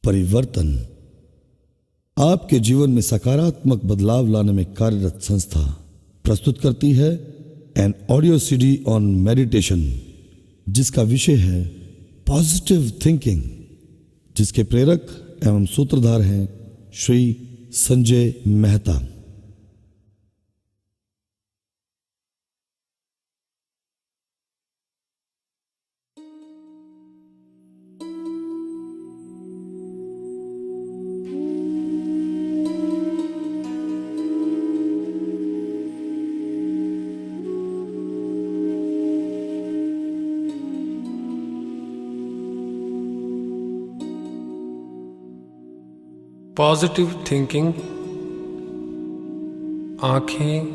परिवर्तन आपके जीवन में सकारात्मक बदलाव लाने में कार्यरत संस्था प्रस्तुत करती है an audio CD on meditation, जिसका विषय है पॉजिटिव थिंकिंग, जिसके प्रेरक एवं सूत्रधार हैं श्री संजय मेहता। पॉजिटिव थिंकिंग आंखें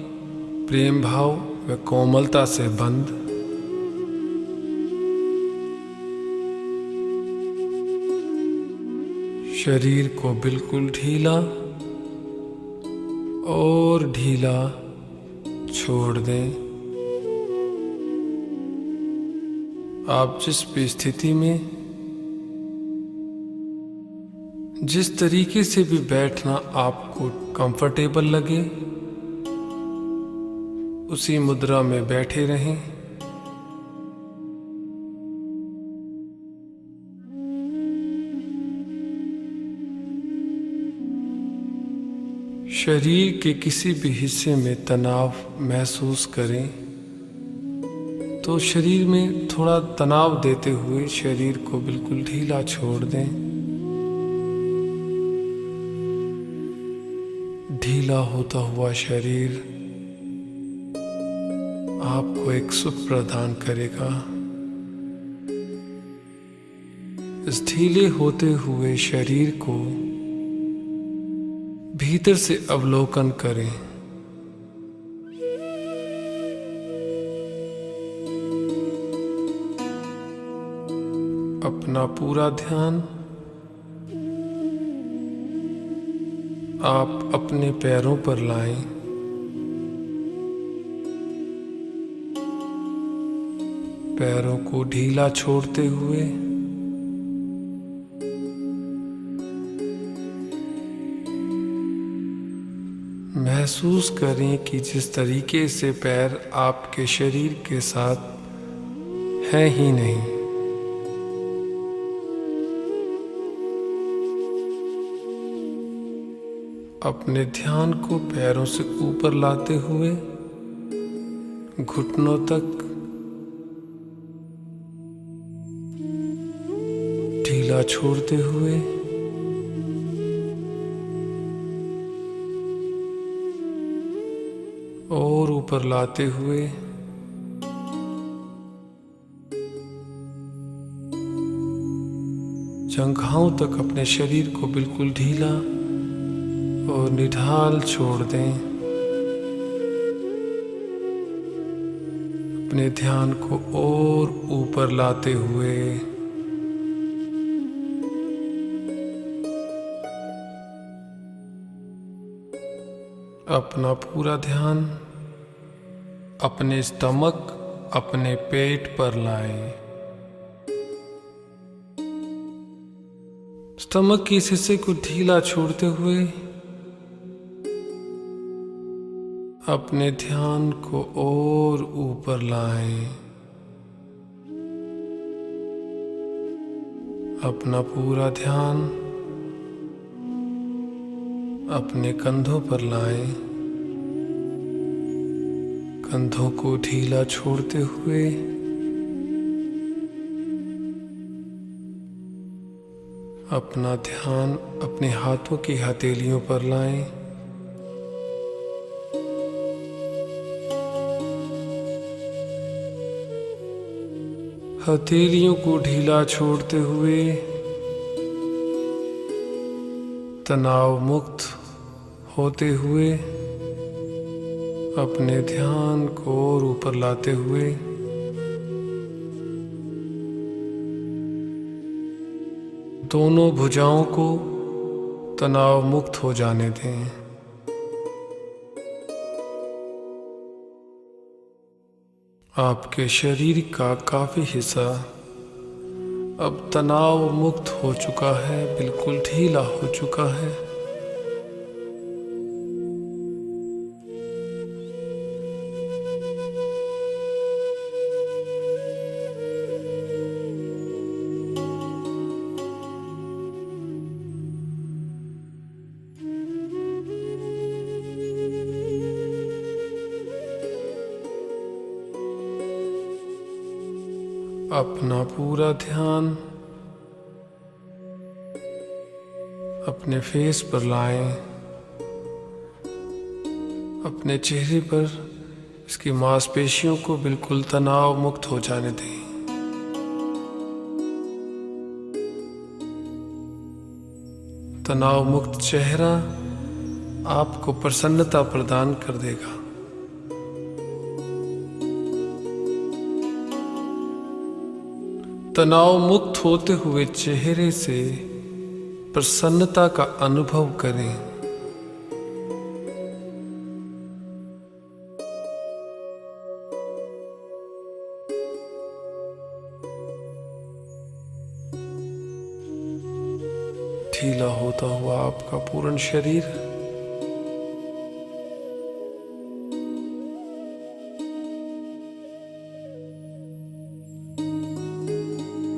प्रेम भाव व कोमलता से बंद, शरीर को बिल्कुल ढीला और ढीला छोड़ दें। आप जिस भी स्थिति में जिस तरीके से भी बैठना आपको कंफर्टेबल लगे, उसी मुद्रा में बैठे रहें। शरीर के किसी भी हिस्से में तनाव महसूस करें तो शरीर में थोड़ा तनाव देते हुए शरीर को बिल्कुल ढीला छोड़ दें। ढीला होता हुआ शरीर आपको एक सुख प्रदान करेगा। इस ढीले होते हुए शरीर को भीतर से अवलोकन करें। अपना पूरा ध्यान आप अपने पैरों पर लाएं। पैरों को ढीला छोड़ते हुए महसूस करें कि जिस तरीके से पैर आपके शरीर के साथ हैं ही नहीं। अपने ध्यान को पैरों से ऊपर लाते हुए घुटनों तक ढीला छोड़ते हुए और ऊपर लाते हुए जंघाओं तक अपने शरीर को बिल्कुल ढीला और निढाल छोड़ दें। अपने ध्यान को और ऊपर लाते हुए अपना पूरा ध्यान अपने स्टमक, अपने पेट पर लाएं। स्टमक के इस हिस्से को ढीला छोड़ते हुए अपने ध्यान को और ऊपर लाएं। अपना पूरा ध्यान अपने कंधों पर लाएं। कंधों को ढीला छोड़ते हुए अपना ध्यान अपने हाथों की हथेलियों पर लाएं। हथेलियों को ढीला छोड़ते हुए तनाव मुक्त होते हुए अपने ध्यान को और ऊपर लाते हुए दोनों भुजाओं को तनाव मुक्त हो जाने दें। आपके शरीर का काफी हिस्सा अब तनाव मुक्त हो चुका है, बिल्कुल ढीला हो चुका है। अपना पूरा ध्यान अपने फेस पर लाएं, अपने चेहरे पर इसकी मांसपेशियों को बिल्कुल तनाव मुक्त हो जाने दें। तनाव मुक्त चेहरा आपको प्रसन्नता प्रदान कर देगा। तनाव मुक्त होते हुए चेहरे से प्रसन्नता का अनुभव करें। ढीला होता हुआ आपका पूर्ण शरीर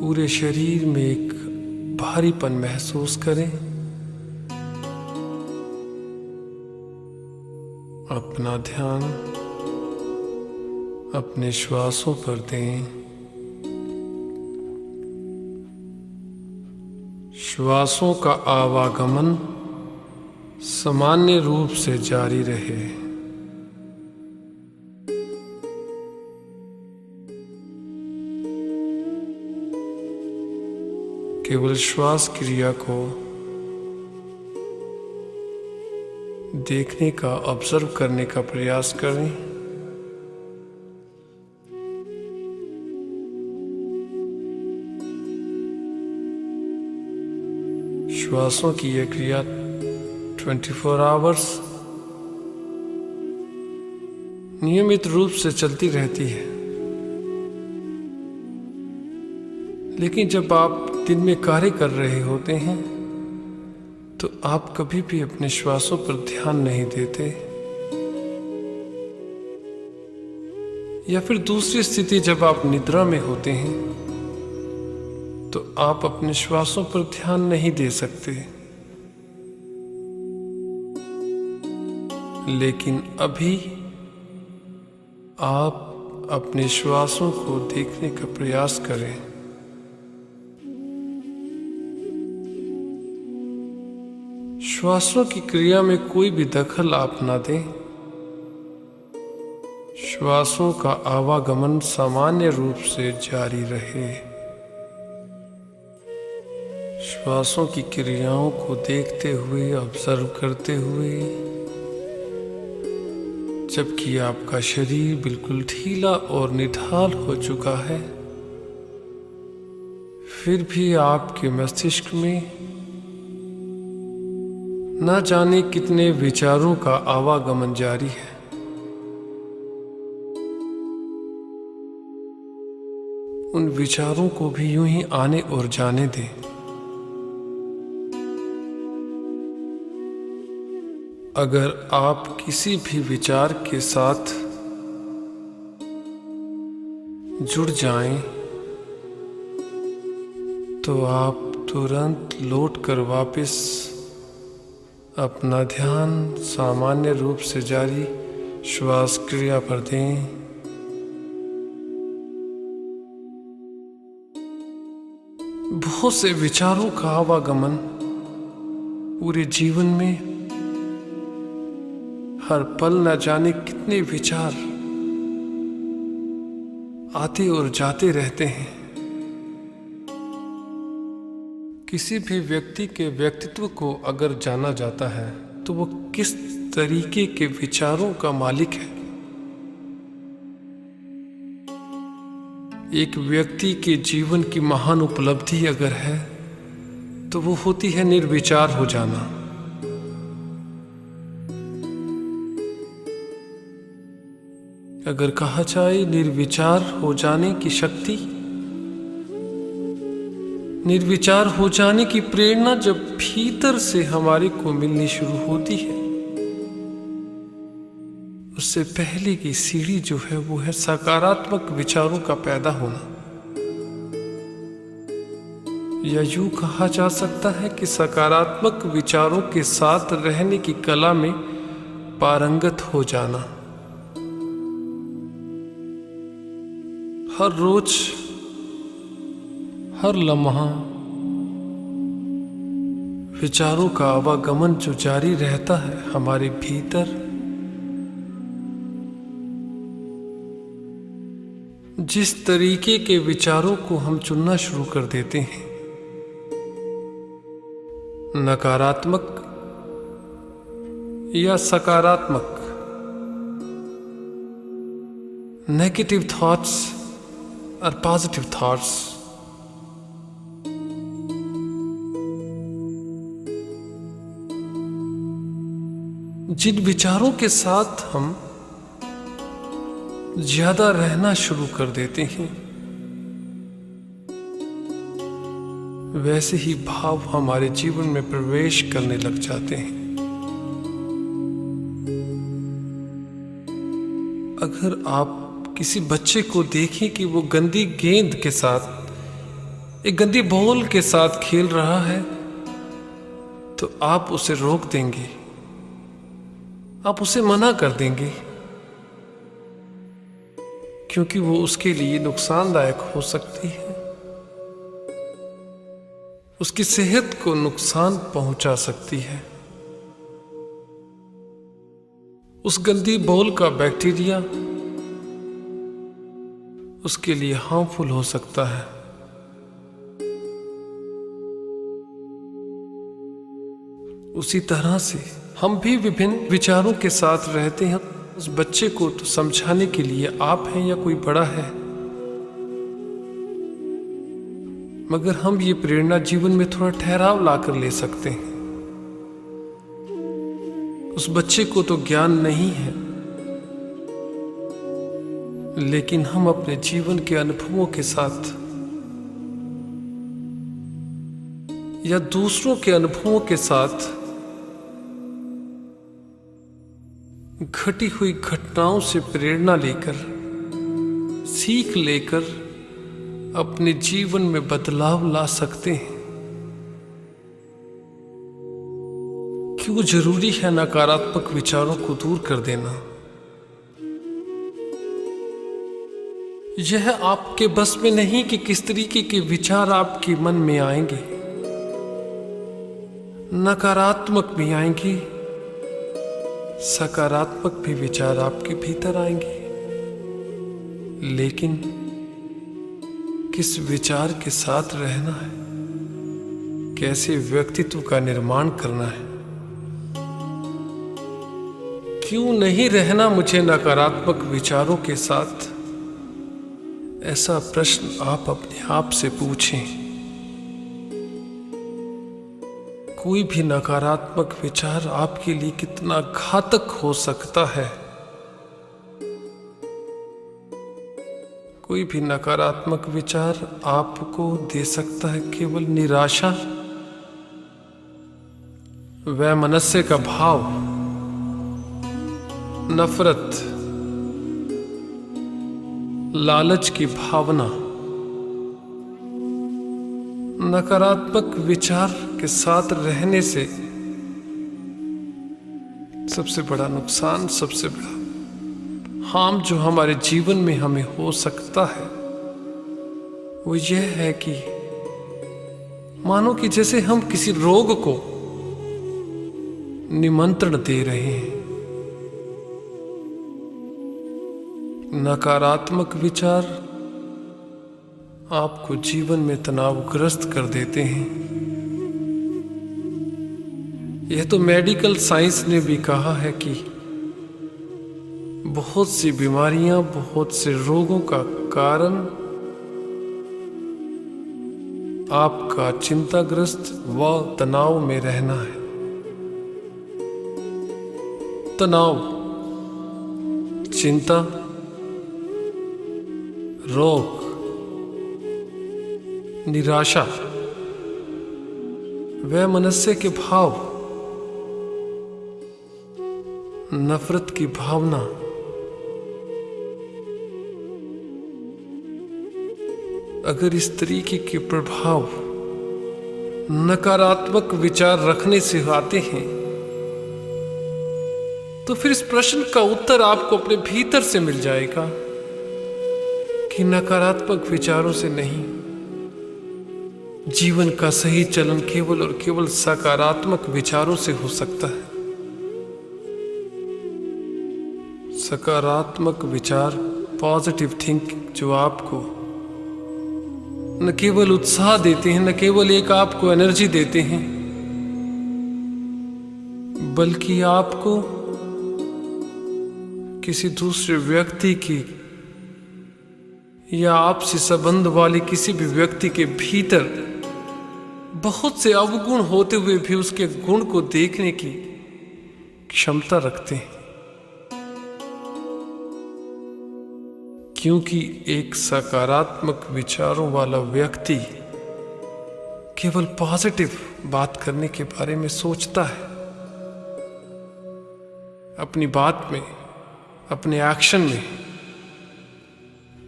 पूरे शरीर में एक भारीपन महसूस करें। अपना ध्यान अपने श्वासों पर दें। श्वासों का आवागमन सामान्य रूप से जारी रहे। केवल श्वास क्रिया को देखने का, ऑब्जर्व करने का प्रयास करें। श्वासों की यह क्रिया 24 आवर्स नियमित रूप से चलती रहती है। लेकिन जब आप दिन में कार्य कर रहे होते हैं तो आप कभी भी अपने श्वासों पर ध्यान नहीं देते, या फिर दूसरी स्थिति जब आप निद्रा में होते हैं तो आप अपने श्वासों पर ध्यान नहीं दे सकते। लेकिन अभी आप अपने श्वासों को देखने का प्रयास करें। श्वासों की क्रिया में कोई भी दखल आप ना दें। श्वासों का आवागमन सामान्य रूप से जारी रहे। श्वासों की क्रियाओं को देखते हुए, ऑब्जर्व करते हुए, जबकि आपका शरीर बिल्कुल ढीला और निढाल हो चुका है, फिर भी आपके मस्तिष्क में न जाने कितने विचारों का आवागमन जारी है। उन विचारों को भी यूं ही आने और जाने दें। अगर आप किसी भी विचार के साथ जुड़ जाएं तो आप तुरंत लौटकर वापस अपना ध्यान सामान्य रूप से जारी श्वास क्रिया पर दें। बहुत से विचारों का आवागमन पूरे जीवन में हर पल न जाने कितने विचार आते और जाते रहते हैं। किसी भी व्यक्ति के व्यक्तित्व को अगर जाना जाता है तो वो किस तरीके के विचारों का मालिक है। एक व्यक्ति के जीवन की महान उपलब्धि अगर है तो वो होती है निर्विचार हो जाना। अगर कहा जाए निर्विचार हो जाने की शक्ति निर्विचार हो जाने की प्रेरणा जब भीतर से हमारे को मिलनी शुरू होती है, उससे पहले की सीढ़ी जो है वो है सकारात्मक विचारों का पैदा होना, या यूं कहा जा सकता है कि सकारात्मक विचारों के साथ रहने की कला में पारंगत हो जाना। हर रोज, हर लम्हा विचारों का आवागमन जो जारी रहता है हमारे भीतर, जिस तरीके के विचारों को हम चुनना शुरू कर देते हैं, नकारात्मक या सकारात्मक, नेगेटिव थॉट्स और पॉजिटिव थॉट्स, जिन विचारों के साथ हम ज्यादा रहना शुरू कर देते हैं, वैसे ही भाव हमारे जीवन में प्रवेश करने लग जाते हैं। अगर आप किसी बच्चे को देखें कि वो गंदी गेंद के साथ, एक गंदी बॉल के साथ खेल रहा है, तो आप उसे रोक देंगे, आप उसे मना कर देंगे, क्योंकि वो उसके लिए नुकसानदायक हो सकती है, उसकी सेहत को नुकसान पहुंचा सकती है। उस गंदी बॉल का बैक्टीरिया उसके लिए हार्मफुल हो सकता है। उसी तरह से हम भी विभिन्न विचारों के साथ रहते हैं। उस बच्चे को तो समझाने के लिए आप हैं या कोई बड़ा है, मगर हम ये प्रेरणा जीवन में थोड़ा ठहराव लाकर ले सकते हैं। उस बच्चे को तो ज्ञान नहीं है, लेकिन हम अपने जीवन के अनुभवों के साथ या दूसरों के अनुभवों के साथ घटी हुई घटनाओं से प्रेरणा लेकर, सीख लेकर अपने जीवन में बदलाव ला सकते हैं। क्यों जरूरी है नकारात्मक विचारों को दूर कर देना? यह आपके बस में नहीं कि किस तरीके के विचार आपके मन में आएंगे। नकारात्मक भी आएंगे, सकारात्मक भी विचार आपके भीतर आएंगे, लेकिन किस विचार के साथ रहना है, कैसे व्यक्तित्व का निर्माण करना है। क्यों नहीं रहना मुझे नकारात्मक विचारों के साथ? ऐसा प्रश्न आप अपने आप से पूछें। कोई भी नकारात्मक विचार आपके लिए कितना घातक हो सकता है। कोई भी नकारात्मक विचार आपको दे सकता है केवल निराशा, वैमनस्य का भाव, नफरत, लालच की भावना। नकारात्मक विचार के साथ रहने से सबसे बड़ा नुकसान, सबसे बड़ा हार्म जो हमारे जीवन में हमें हो सकता है, वो यह है कि मानो कि जैसे हम किसी रोग को निमंत्रण दे रहे हैं। नकारात्मक विचार आपको जीवन में तनावग्रस्त कर देते हैं। यह तो मेडिकल साइंस ने भी कहा है कि बहुत सी बीमारियां, बहुत से रोगों का कारण आपका चिंताग्रस्त व तनाव में रहना है। तनाव, चिंता, रोग, निराशा, वैमनस्य के भाव, नफरत की भावना, अगर इस तरीके के प्रभाव नकारात्मक विचार रखने से आते हैं, तो फिर इस प्रश्न का उत्तर आपको अपने भीतर से मिल जाएगा कि नकारात्मक विचारों से नहीं, जीवन का सही चलन केवल और केवल सकारात्मक विचारों से हो सकता है। सकारात्मक विचार, पॉजिटिव थिंकिंग, जो आपको न केवल उत्साह देते हैं, न केवल एक आपको एनर्जी देते हैं, बल्कि आपको किसी दूसरे व्यक्ति की या आपसे संबंध वाले किसी भी व्यक्ति के भीतर बहुत से अवगुण होते हुए भी उसके गुण को देखने की क्षमता रखते हैं। क्योंकि एक सकारात्मक विचारों वाला व्यक्ति केवल पॉजिटिव बात करने के बारे में सोचता है, अपनी बात में, अपने एक्शन में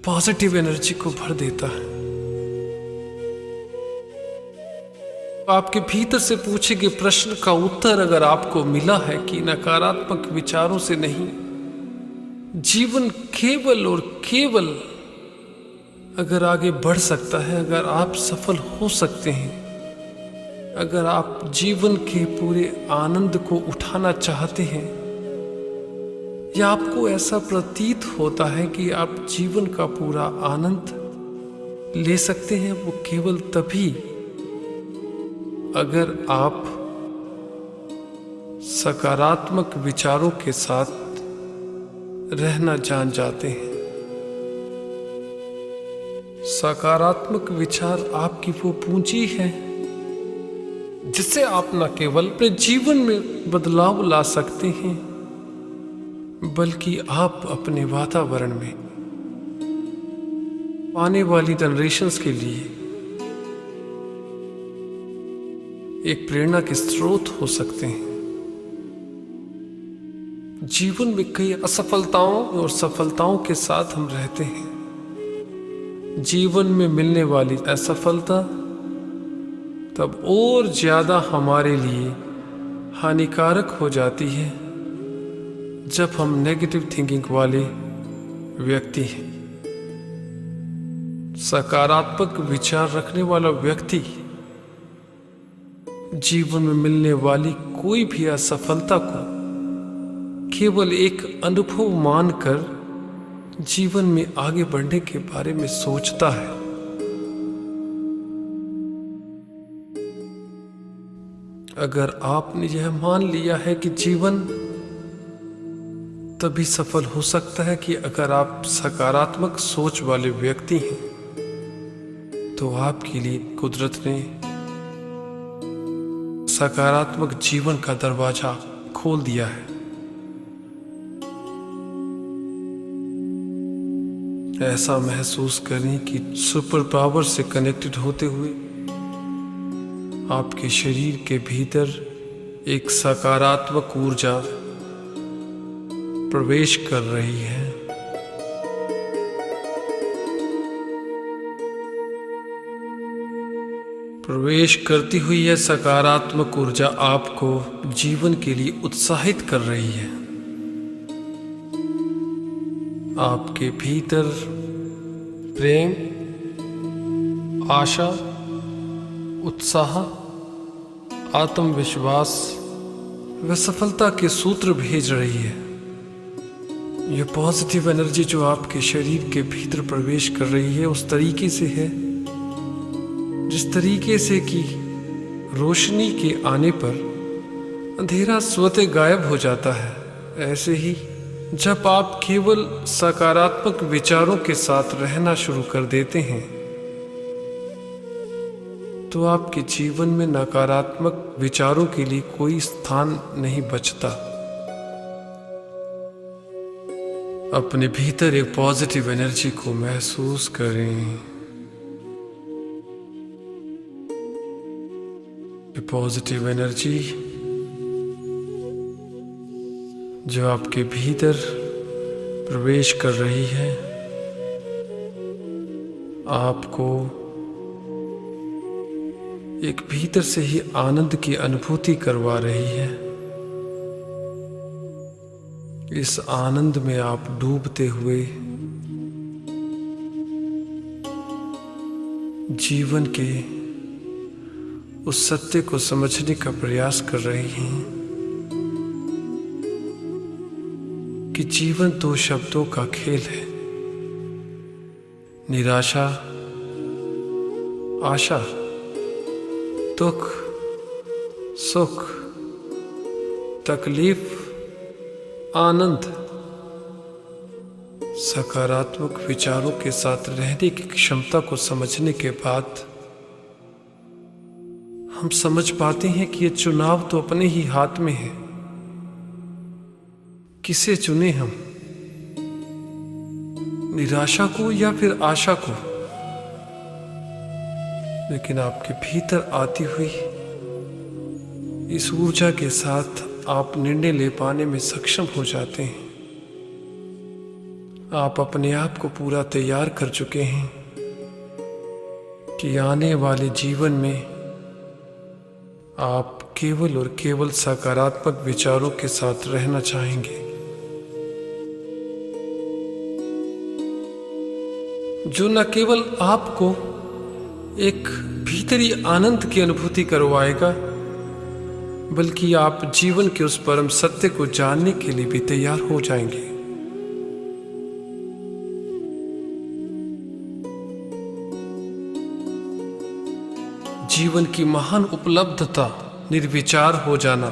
पॉजिटिव एनर्जी को भर देता है। आपके भीतर से पूछे गए प्रश्न का उत्तर अगर आपको मिला है कि नकारात्मक विचारों से नहीं, जीवन केवल और केवल अगर आगे बढ़ सकता है, अगर आप सफल हो सकते हैं, अगर आप जीवन के पूरे आनंद को उठाना चाहते हैं, या आपको ऐसा प्रतीत होता है कि आप जीवन का पूरा आनंद ले सकते हैं, वो केवल तभी अगर आप सकारात्मक विचारों के साथ रहना जान जाते हैं। सकारात्मक विचार आपकी वो पूंजी है जिससे आप न केवल अपने जीवन में बदलाव ला सकते हैं, बल्कि आप अपने वातावरण में आने वाली जनरेशंस के लिए एक प्रेरणा के स्रोत हो सकते हैं। जीवन में कई असफलताओं और सफलताओं के साथ हम रहते हैं। जीवन में मिलने वाली असफलता तब और ज्यादा हमारे लिए हानिकारक हो जाती है जब हम नेगेटिव थिंकिंग वाले व्यक्ति हैं। सकारात्मक विचार रखने वाला व्यक्ति जीवन में मिलने वाली कोई भी असफलता को केवल एक अनुभव मानकर जीवन में आगे बढ़ने के बारे में सोचता है। अगर आपने यह मान लिया है कि जीवन तभी सफल हो सकता है कि अगर आप सकारात्मक सोच वाले व्यक्ति हैं, तो आपके लिए कुदरत ने सकारात्मक जीवन का दरवाजा खोल दिया है। ऐसा महसूस करें कि सुपर पावर से कनेक्टेड होते हुए आपके शरीर के भीतर एक सकारात्मक ऊर्जा प्रवेश कर रही है। प्रवेश करती हुई यह सकारात्मक ऊर्जा आपको जीवन के लिए उत्साहित कर रही है। आपके भीतर प्रेम, आशा, उत्साह, आत्मविश्वास व सफलता के सूत्र भेज रही है। यह पॉजिटिव एनर्जी जो आपके शरीर के भीतर प्रवेश कर रही है उस तरीके से है जिस तरीके से कि रोशनी के आने पर अंधेरा स्वतः गायब हो जाता है। ऐसे ही जब आप केवल सकारात्मक विचारों के साथ रहना शुरू कर देते हैं तो आपके जीवन में नकारात्मक विचारों के लिए कोई स्थान नहीं बचता। अपने भीतर एक पॉजिटिव एनर्जी को महसूस करें। ये पॉजिटिव एनर्जी जो आपके भीतर प्रवेश कर रही है, आपको एक भीतर से ही आनंद की अनुभूति करवा रही है। इस आनंद में आप डूबते हुए जीवन के उस सत्य को समझने का प्रयास कर रही हैं कि जीवन दो शब्दों का खेल है, निराशा, आशा, दुख, सुख, तकलीफ, आनंद। सकारात्मक विचारों के साथ रहने की क्षमता को समझने के बाद हम समझ पाते हैं कि ये चुनाव तो अपने ही हाथ में है। किसे चुने हम, निराशा को या फिर आशा को? लेकिन आपके भीतर आती हुई इस ऊर्जा के साथ आप निर्णय ले पाने में सक्षम हो जाते हैं। आप अपने आप को पूरा तैयार कर चुके हैं कि आने वाले जीवन में आप केवल और केवल सकारात्मक विचारों के साथ रहना चाहेंगे, जो न केवल आपको एक भीतरी आनंद की अनुभूति करवाएगा, बल्कि आप जीवन के उस परम सत्य को जानने के लिए भी तैयार हो जाएंगे। जीवन की महान उपलब्धता निर्विचार हो जाना,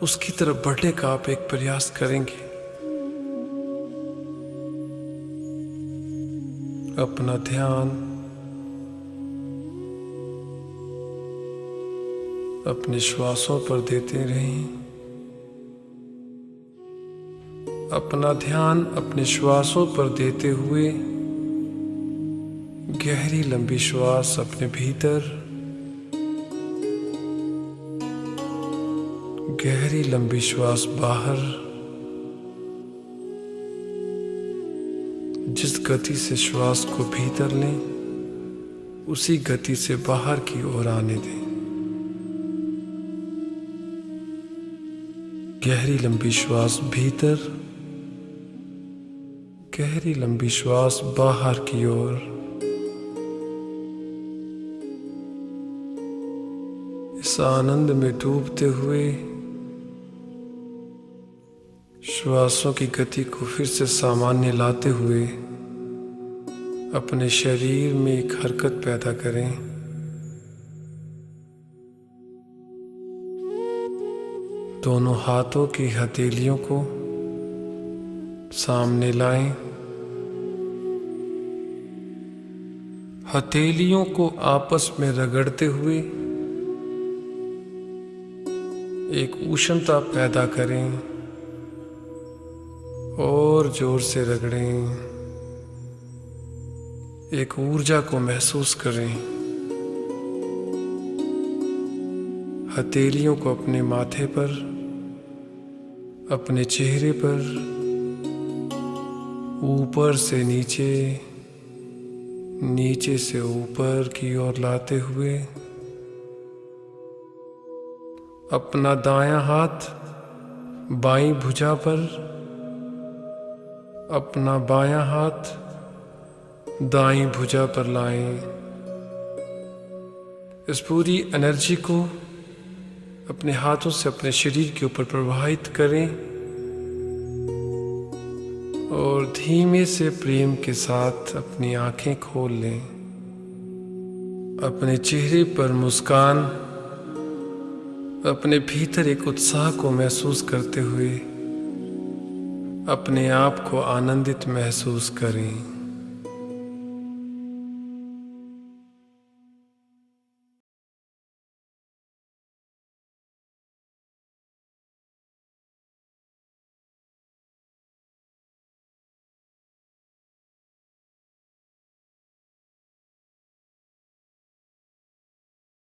उसकी तरफ बढ़ने का आप एक प्रयास करेंगे। अपना ध्यान अपने श्वासों पर देते रहें। अपना ध्यान अपने श्वासों पर देते हुए गहरी लंबी श्वास अपने भीतर, गहरी लंबी श्वास बाहर। जिस गति से श्वास को भीतर लें, उसी गति से बाहर की ओर आने दें। गहरी लंबी श्वास भीतर, गहरी लंबी श्वास बाहर की ओर। इस आनंद में डूबते हुए श्वासों की गति को फिर से सामान्य लाते हुए अपने शरीर में एक हरकत पैदा करें। दोनों हाथों की हथेलियों को सामने लाएं। हथेलियों को आपस में रगड़ते हुए एक उष्णता पैदा करें और जोर से रगड़ें। एक ऊर्जा को महसूस करें। हथेलियों को अपने माथे पर, अपने चेहरे पर ऊपर से नीचे, नीचे से ऊपर की ओर लाते हुए अपना दायां हाथ बाईं भुजा पर, अपना बायां हाथ दाईं भुजा पर लाएं। इस पूरी एनर्जी को अपने हाथों से अपने शरीर के ऊपर प्रवाहित करें और धीमे से प्रेम के साथ अपनी आंखें खोल लें। अपने चेहरे पर मुस्कान, अपने भीतर एक उत्साह को महसूस करते हुए अपने आप को आनंदित महसूस करें।